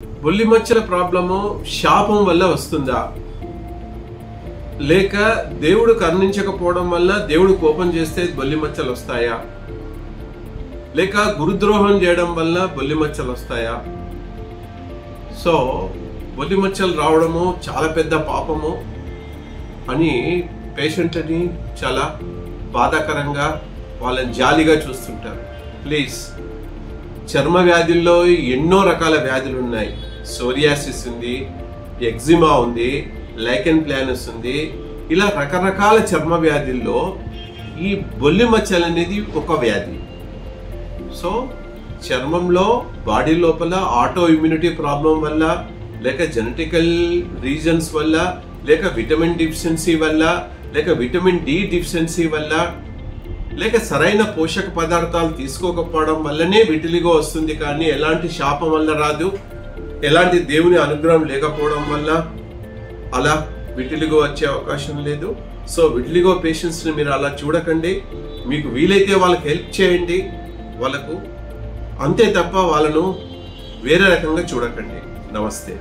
బొల్లి మచ్చల ప్రాబ్లము శాపం వల్ల వస్తుందా, లేక దేవుడు కరుణించకపోవడం వల్ల దేవుడు కోపం చేస్తే బొల్లి మచ్చలు వస్తాయా, లేక గురుద్రోహం చేయడం వల్ల బొల్లి మచ్చలు వస్తాయా? సో బొల్లి మచ్చలు రావడము చాలా పెద్ద పాపము అని పేషెంట్ని చాలా బాధాకరంగా వాళ్ళని జాలిగా చూస్తుంటారు. ప్లీజ్, చర్మ వ్యాధుల్లో ఎన్నో రకాల వ్యాధులు ఉన్నాయి. సోరియాసిస్ ఉంది, ఎగ్జిమా ఉంది, లైకెన్ ప్లానస్ ఉంది. ఇలా రకరకాల చర్మ వ్యాధుల్లో ఈ బొల్లి మచ్చలు అనేది ఒక వ్యాధి. సో చర్మంలో బాడీ లోపల ఆటో ఇమ్యూనిటీ ప్రాబ్లం వల్ల, లేక జెనెటికల్ రీజన్స్ వల్ల, లేక విటమిన్ డిఫిషియన్సీ వల్ల, లేక విటమిన్ డి డిఫిషియన్సీ వల్ల, లేక సరైన పోషక పదార్థాలు తీసుకోకపోవడం వల్లనే విటిలిగో వస్తుంది. కానీ ఎలాంటి శాపం వల్ల రాదు, ఎలాంటి దేవుని అనుగ్రహం లేకపోవడం వల్ల అలా విటిలిగో వచ్చే అవకాశం లేదు. సో విటిలిగో పేషెంట్స్ని మీరు అలా చూడకండి. మీకు వీలైతే వాళ్ళకి హెల్ప్ చేయండి వాళ్ళకు, అంతే తప్ప వాళ్ళను వేరే రకంగా చూడకండి. నమస్తే.